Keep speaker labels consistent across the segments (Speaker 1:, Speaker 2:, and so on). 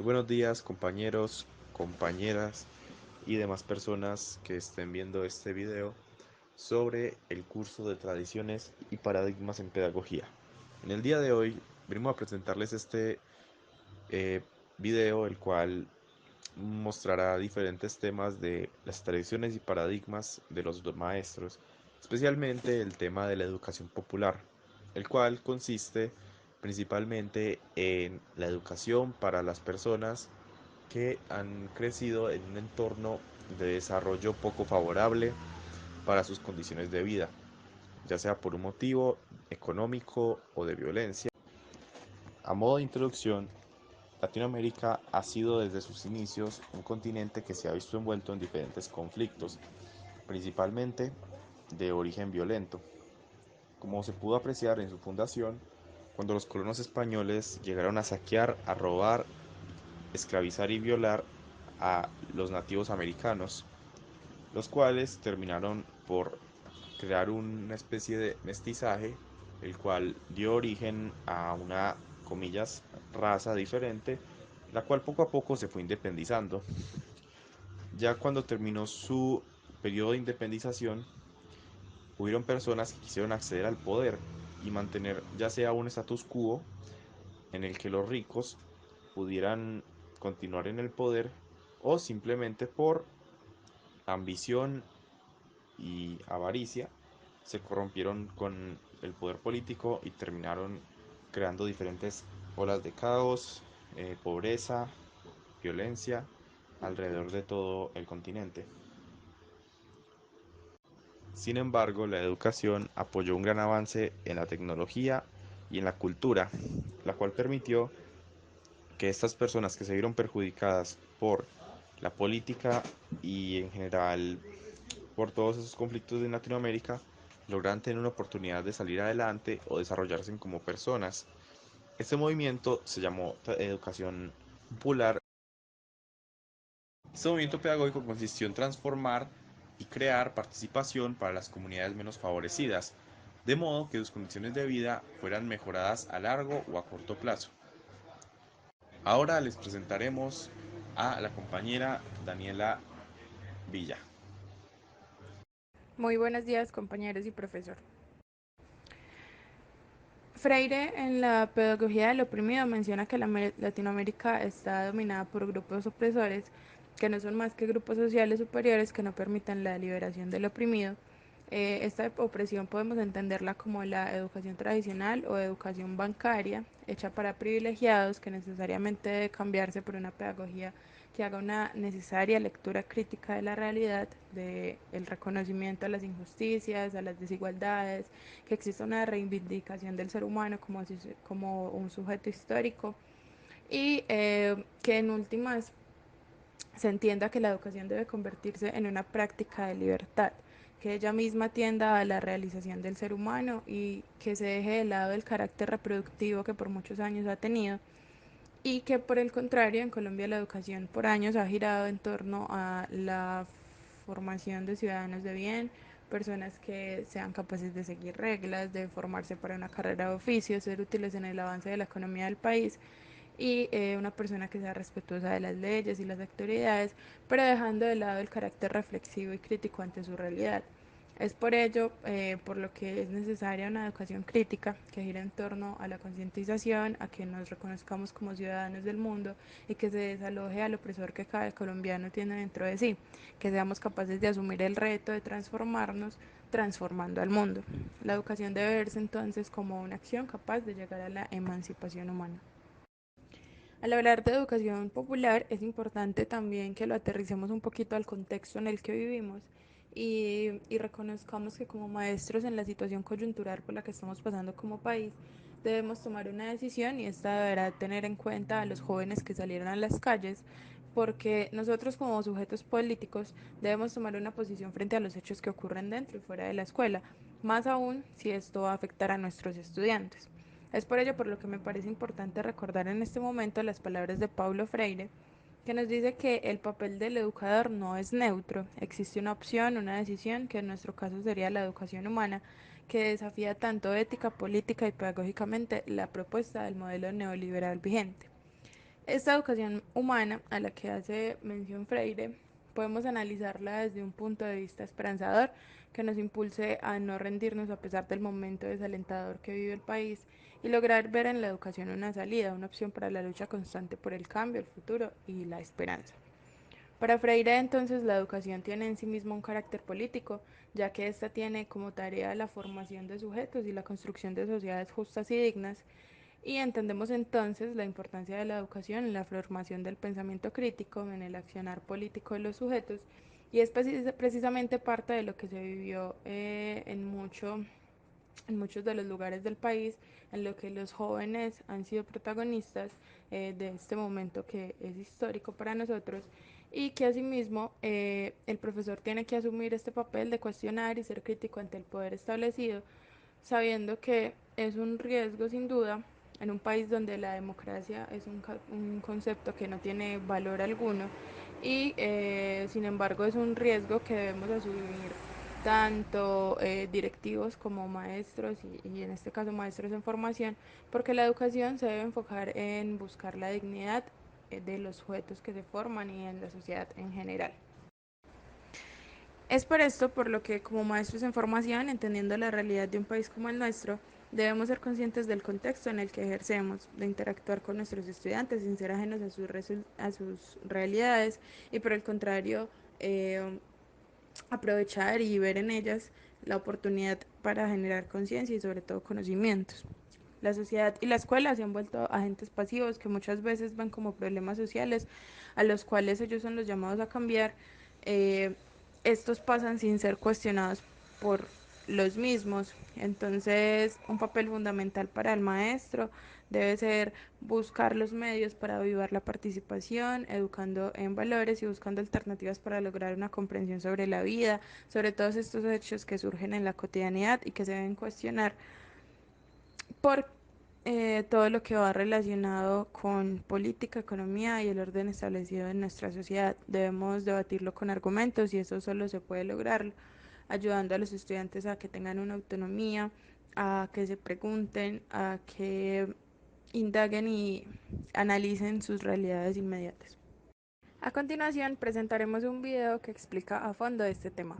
Speaker 1: Buenos días, compañeros, compañeras y demás personas que estén viendo este video sobre el curso de tradiciones y paradigmas en pedagogía. En el día de hoy venimos a presentarles este eh, video, el cual mostrará diferentes temas de las tradiciones y paradigmas de los maestros, especialmente el tema de la educación popular, el cual consiste principalmente en la educación para las personas que han crecido en un entorno de desarrollo poco favorable para sus condiciones de vida, ya sea por un motivo económico o de violencia. A modo de introducción, Latinoamérica ha sido desde sus inicios un continente que se ha visto envuelto en diferentes conflictos, principalmente de origen violento, como se pudo apreciar en su fundación, cuando los colonos españoles llegaron a saquear, a robar, esclavizar y violar a los nativos americanos, los cuales terminaron por crear una especie de mestizaje, el cual dio origen a una, comillas, raza diferente, la cual poco a poco se fue independizando. Ya cuando terminó su periodo de independización, hubieron personas que quisieron acceder al poder y mantener ya sea un status quo en el que los ricos pudieran continuar en el poder o simplemente por ambición y avaricia se corrompieron con el poder político y terminaron creando diferentes olas de caos, pobreza, violencia alrededor de todo el continente. Sin embargo, la educación apoyó un gran avance en la tecnología y en la cultura, la cual permitió que estas personas que se vieron perjudicadas por la política y en general por todos esos conflictos de Latinoamérica lograran tener una oportunidad de salir adelante o desarrollarse como personas. Este movimiento se llamó educación popular. Este movimiento pedagógico consistió en transformar y crear participación para las comunidades menos favorecidas, de modo que sus condiciones de vida fueran mejoradas a largo o a corto plazo. Ahora les presentaremos a la compañera Daniela Villa.
Speaker 2: Muy buenos días, compañeros y profesor. Freire, en la pedagogía del oprimido, menciona que Latinoamérica está dominada por grupos opresores que no son más que grupos sociales superiores que no permitan la liberación del oprimido. Esta opresión podemos entenderla como la educación tradicional o educación bancaria, hecha para privilegiados, que necesariamente debe cambiarse por una pedagogía que haga una necesaria lectura crítica de la realidad, del reconocimiento a las injusticias, a las desigualdades, que exista una reivindicación del ser humano como un sujeto histórico y que en últimas se entienda que la educación debe convertirse en una práctica de libertad, que ella misma tienda a la realización del ser humano y que se deje de lado el carácter reproductivo que por muchos años ha tenido y que por el contrario en Colombia la educación por años ha girado en torno a la formación de ciudadanos de bien, personas que sean capaces de seguir reglas, de formarse para una carrera de oficio, ser útiles en el avance de la economía del país y una persona que sea respetuosa de las leyes y las autoridades, pero dejando de lado el carácter reflexivo y crítico ante su realidad. Es por ello, por lo que es necesaria una educación crítica que gire en torno a la concientización, a que nos reconozcamos como ciudadanos del mundo y que se desaloje al opresor que cada colombiano tiene dentro de sí, que seamos capaces de asumir el reto de transformarnos transformando al mundo. La educación debe verse entonces como una acción capaz de llegar a la emancipación humana. Al hablar de educación popular es importante también que lo aterricemos un poquito al contexto en el que vivimos y reconozcamos que como maestros en la situación coyuntural por la que estamos pasando como país, debemos tomar una decisión y esta deberá tener en cuenta a los jóvenes que salieron a las calles, porque nosotros como sujetos políticos debemos tomar una posición frente a los hechos que ocurren dentro y fuera de la escuela, más aún si esto va a afectar a nuestros estudiantes. Es por ello por lo que me parece importante recordar en este momento las palabras de Paulo Freire, que nos dice que el papel del educador no es neutro, existe una opción, una decisión, que en nuestro caso sería la educación humana, que desafía tanto ética, política y pedagógicamente la propuesta del modelo neoliberal vigente. Esta educación humana a la que hace mención Freire, podemos analizarla desde un punto de vista esperanzador que nos impulse a no rendirnos a pesar del momento desalentador que vive el país y lograr ver en la educación una salida, una opción para la lucha constante por el cambio, el futuro y la esperanza. Para Freire, entonces, la educación tiene en sí misma un carácter político, ya que ésta tiene como tarea la formación de sujetos y la construcción de sociedades justas y dignas, y entendemos entonces la importancia de la educación en la formación del pensamiento crítico, en el accionar político de los sujetos, y es precisamente parte de lo que se vivió en muchos de los lugares del país, en lo que los jóvenes han sido protagonistas de este momento que es histórico para nosotros y que asimismo el profesor tiene que asumir este papel de cuestionar y ser crítico ante el poder establecido, sabiendo que es un riesgo sin duda en un país donde la democracia es un concepto que no tiene valor alguno y sin embargo es un riesgo que debemos asumir tanto directivos como maestros y en este caso maestros en formación, porque la educación se debe enfocar en buscar la dignidad de los sujetos que se forman y en la sociedad en general. Es por esto por lo que como maestros en formación, entendiendo la realidad de un país como el nuestro, debemos ser conscientes del contexto en el que ejercemos, de interactuar con nuestros estudiantes sin ser ajenos a sus realidades y por el contrario, aprovechar y ver en ellas la oportunidad para generar conciencia y sobre todo conocimientos. La sociedad y la escuela se han vuelto agentes pasivos que muchas veces ven como problemas sociales a los cuales ellos son los llamados a cambiar. Eh, Estos pasan sin ser cuestionados por los mismos. Entonces, un papel fundamental para el maestro debe ser buscar los medios para avivar la participación, educando en valores y buscando alternativas para lograr una comprensión sobre la vida, sobre todos estos hechos que surgen en la cotidianidad y que se deben cuestionar por todo lo que va relacionado con política, economía y el orden establecido en nuestra sociedad. Debemos debatirlo con argumentos y eso solo se puede lograr ayudando a los estudiantes a que tengan una autonomía, a que se pregunten, a que indaguen y analicen sus realidades inmediatas. A continuación presentaremos un video que explica a fondo este tema.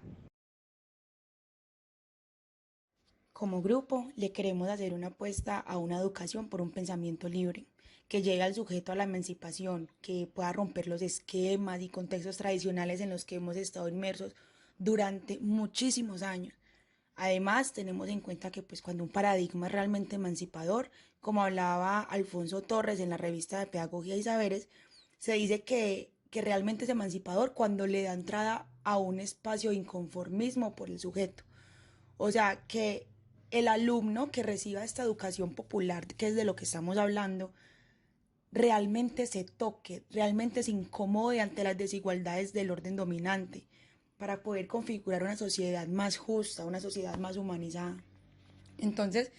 Speaker 3: Como grupo, le queremos hacer una apuesta a una educación por un pensamiento libre, que llegue al sujeto a la emancipación, que pueda romper los esquemas y contextos tradicionales en los que hemos estado inmersos durante muchísimos años. Además, tenemos en cuenta que pues cuando un paradigma es realmente emancipador, como hablaba Alfonso Torres en la revista de Pedagogía y Saberes, se dice que realmente es emancipador cuando le da entrada a un espacio de inconformismo por el sujeto. O sea, que el alumno que reciba esta educación popular, que es de lo que estamos hablando, realmente se toque, realmente se incomode ante las desigualdades del orden dominante, para poder configurar una sociedad más justa, una sociedad más humanizada. Entonces,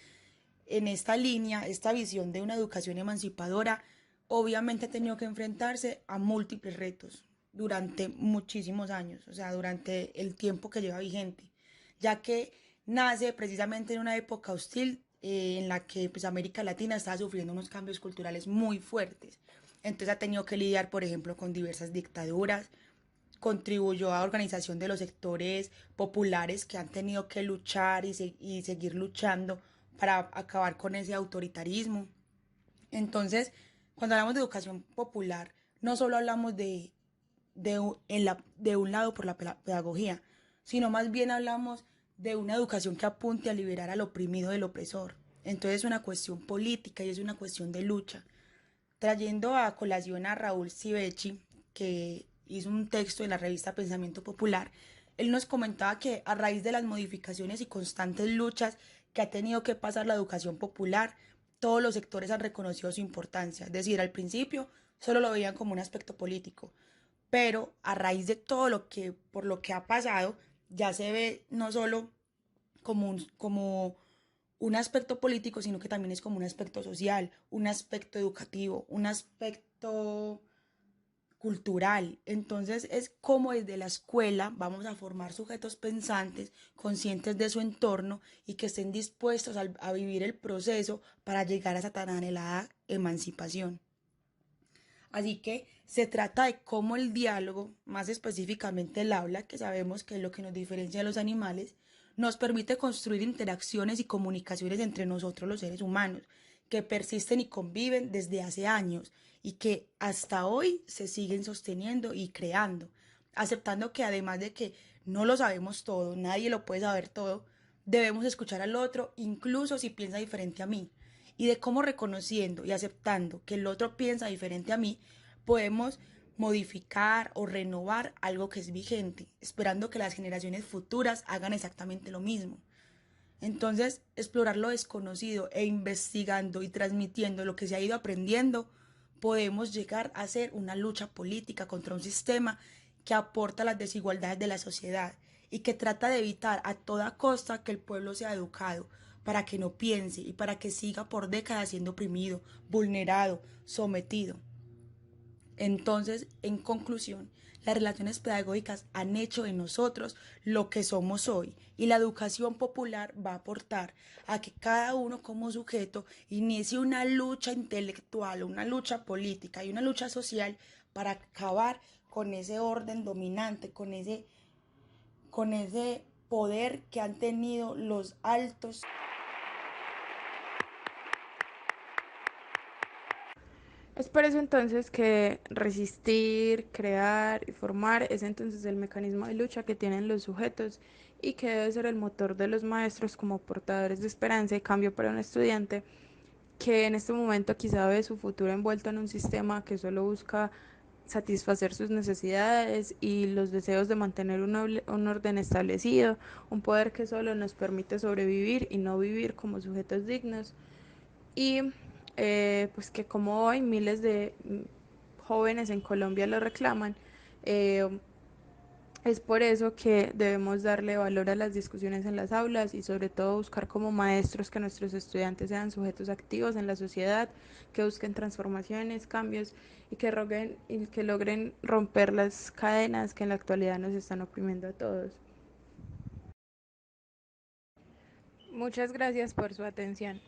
Speaker 3: en esta línea, esta visión de una educación emancipadora, obviamente ha tenido que enfrentarse a múltiples retos durante muchísimos años, o sea, durante el tiempo que lleva vigente, ya que nace precisamente en una época hostil en la que pues, América Latina estaba sufriendo unos cambios culturales muy fuertes. Entonces ha tenido que lidiar, por ejemplo, con diversas dictaduras, contribuyó a la organización de los sectores populares que han tenido que luchar y seguir luchando para acabar con ese autoritarismo. Entonces, cuando hablamos de educación popular, no solo hablamos de un lado por la pedagogía, sino más bien hablamos de una educación que apunte a liberar al oprimido del opresor. Entonces es una cuestión política y es una cuestión de lucha. Trayendo a colación a Raúl Civechi, que hizo un texto en la revista Pensamiento Popular, él nos comentaba que a raíz de las modificaciones y constantes luchas que ha tenido que pasar la educación popular, todos los sectores han reconocido su importancia. Es decir, al principio solo lo veían como un aspecto político, pero a raíz de todo por lo que ha pasado, ya se ve no solo como un aspecto político, sino que también es como un aspecto social, un aspecto educativo, un aspecto cultural. Entonces es como desde la escuela vamos a formar sujetos pensantes, conscientes de su entorno y que estén dispuestos vivir el proceso para llegar a esa tan anhelada emancipación. Así que se trata de cómo el diálogo, más específicamente el habla, que sabemos que es lo que nos diferencia de los animales, nos permite construir interacciones y comunicaciones entre nosotros los seres humanos, que persisten y conviven desde hace años y que hasta hoy se siguen sosteniendo y creando, aceptando que además de que no lo sabemos todo, nadie lo puede saber todo, debemos escuchar al otro, incluso si piensa diferente a mí, y de cómo reconociendo y aceptando que el otro piensa diferente a mí, podemos modificar o renovar algo que es vigente, esperando que las generaciones futuras hagan exactamente lo mismo. Entonces, explorar lo desconocido e investigando y transmitiendo lo que se ha ido aprendiendo, podemos llegar a hacer una lucha política contra un sistema que aporta las desigualdades de la sociedad y que trata de evitar a toda costa que el pueblo sea educado para que no piense y para que siga por décadas siendo oprimido, vulnerado, sometido. Entonces, en conclusión, las relaciones pedagógicas han hecho de nosotros lo que somos hoy y la educación popular va a aportar a que cada uno como sujeto inicie una lucha intelectual, una lucha política y una lucha social para acabar con ese orden dominante, con ese poder que han tenido los altos.
Speaker 2: Es por eso entonces que resistir, crear y formar es entonces el mecanismo de lucha que tienen los sujetos y que debe ser el motor de los maestros como portadores de esperanza y cambio para un estudiante que en este momento quizá ve su futuro envuelto en un sistema que solo busca satisfacer sus necesidades y los deseos de mantener un orden establecido, un poder que solo nos permite sobrevivir y no vivir como sujetos dignos. Y pues que como hoy miles de jóvenes en Colombia lo reclaman, eh, es por eso que debemos darle valor a las discusiones en las aulas y sobre todo buscar como maestros que nuestros estudiantes sean sujetos activos en la sociedad, que busquen transformaciones, cambios y que logren romper las cadenas que en la actualidad nos están oprimiendo a todos. Muchas gracias por su atención.